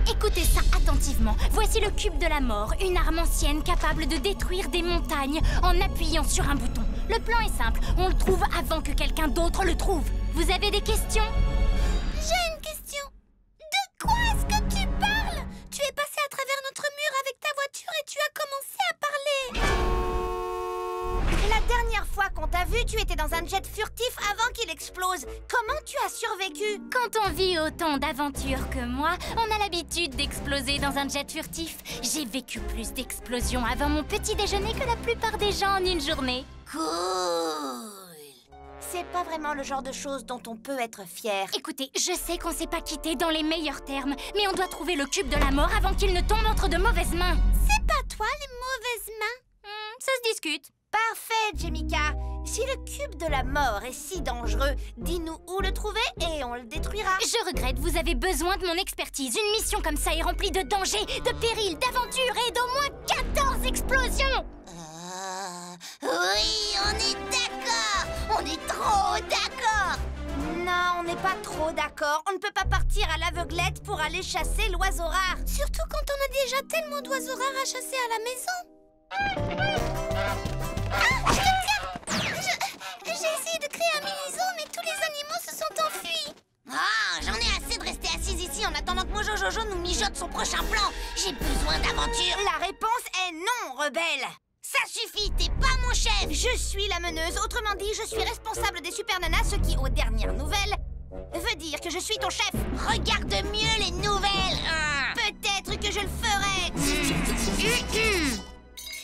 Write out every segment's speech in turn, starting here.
Écoutez ça attentivement. Voici le cube de la mort, une arme ancienne capable de détruire des montagnes en appuyant sur un bouton. Le plan est simple, on le trouve avant que quelqu'un d'autre le trouve. Vous avez des questions? J'ai une question. De quoi est-ce que tu parles? Tu es passé à travers notre mur avec ta voiture et tu as commencé à parler. La dernière fois qu'on t'a vu, tu étais dans un jet furtif avant qu'il explose. Comment tu as survécu? Quand on vit autant d'aventures que moi, on a l'habitude d'exploser dans un jet furtif. J'ai vécu plus d'explosions avant mon petit déjeuner que la plupart des gens en une journée. Cool. C'est pas vraiment le genre de choses dont on peut être fier. Écoutez, je sais qu'on s'est pas quitté dans les meilleurs termes, mais on doit trouver le cube de la mort avant qu'il ne tombe entre de mauvaises mains. C'est pas toi les mauvaises mains? Ça se discute. Parfait, Jemica. Si le cube de la mort est si dangereux, dis-nous où le trouver et on le détruira. Je regrette, vous avez besoin de mon expertise. Une mission comme ça est remplie de dangers, de périls, d'aventures et d'au moins 14 explosions. Oui, on est d'accord. On est trop d'accord. Non, on n'est pas trop d'accord. On ne peut pas partir à l'aveuglette pour aller chasser l'oiseau rare. Surtout quand on a déjà tellement d'oiseaux rares à chasser à la maison. Ah, je te tiens. J'ai essayé de créer un mini-zoo, mais tous les animaux se sont enfuis. Ah, j'en ai assez de rester assise ici en attendant que Mojo Jojo nous mijote son prochain plan. J'ai besoin d'aventure. La réponse est non, rebelle. Ça suffit, t'es pas mon chef. Je suis la meneuse, autrement dit, je suis responsable des super nanas, ce qui, aux dernières nouvelles, veut dire que je suis ton chef. Regarde mieux les nouvelles. Peut-être que je le ferai.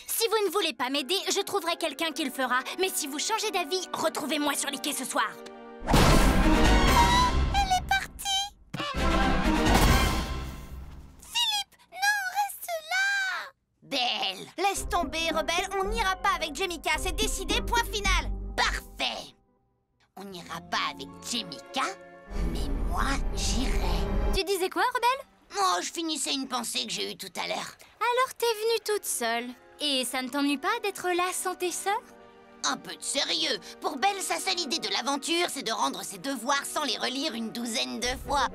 Si vous ne voulez pas m'aider, je trouverai quelqu'un qui le fera. Mais si vous changez d'avis, retrouvez-moi sur les quais ce soir. Elle est partie. Philippe, non, reste là. Belle. Laisse tomber, rebelle, on n'ira pas avec Jemica, c'est décidé, point final. Parfait. On n'ira pas avec Jemica, mais moi, j'irai. Tu disais quoi, rebelle? Oh, je finissais une pensée que j'ai eue tout à l'heure. Alors t'es venue toute seule. Et ça ne t'ennuie pas d'être là sans tes sœurs? Un peu de sérieux. Pour Belle, sa seule idée de l'aventure, c'est de rendre ses devoirs sans les relire une douzaine de fois.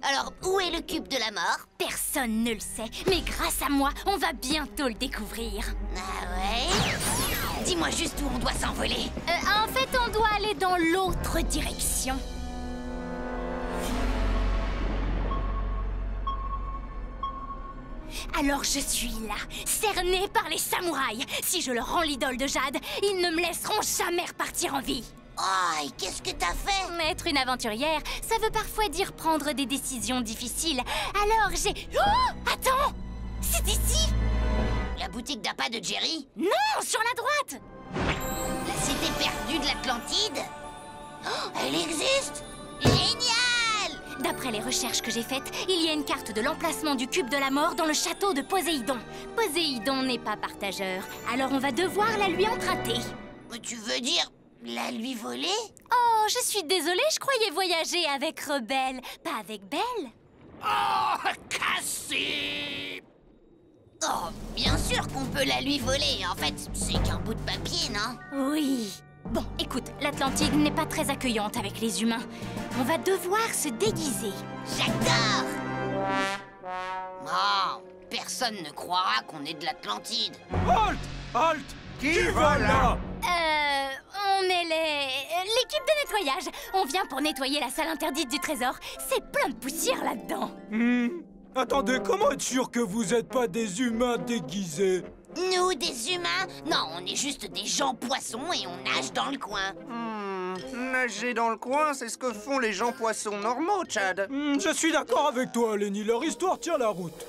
Alors, où est le cube de la mort? Personne ne le sait, mais grâce à moi, on va bientôt le découvrir. Ah ouais? Dis-moi juste où on doit s'envoler. En fait, on doit aller dans l'autre direction. Alors je suis là, cernée par les samouraïs. Si je leur rends l'idole de Jade, ils ne me laisseront jamais repartir en vie. Oh, et qu'est-ce que t'as fait? Être une aventurière, ça veut parfois dire prendre des décisions difficiles. Alors j'ai... Oh! Attends! C'est ici! La boutique d'appât de Jerry? Non, sur la droite! La cité perdue de l'Atlantide? Oh, elle existe? Génial! D'après les recherches que j'ai faites, il y a une carte de l'emplacement du cube de la mort dans le château de Poséidon. Poséidon n'est pas partageur, alors on va devoir la lui emprunter. Tu veux dire la lui voler? Oh, je suis désolée, je croyais voyager avec Rebelle, pas avec Belle. Oh, Cassie! Oh, bien sûr qu'on peut la lui voler. En fait, c'est qu'un bout de papier, non? Oui. Bon, écoute, l'Atlantide n'est pas très accueillante avec les humains. On va devoir se déguiser. J'adore! Oh, personne ne croira qu'on est de l'Atlantide. Halt! Halt! Qui va là? On est l'équipe de nettoyage. On vient pour nettoyer la salle interdite du trésor. C'est plein de poussière là-dedans. Attendez, comment être sûr que vous êtes pas des humains déguisés? Nous, des humains? Non, on est juste des gens poissons et on nage dans le coin. Nager dans le coin, c'est ce que font les gens poissons normaux, Chad. Je suis d'accord avec toi, Lenny. Leur histoire tient la route.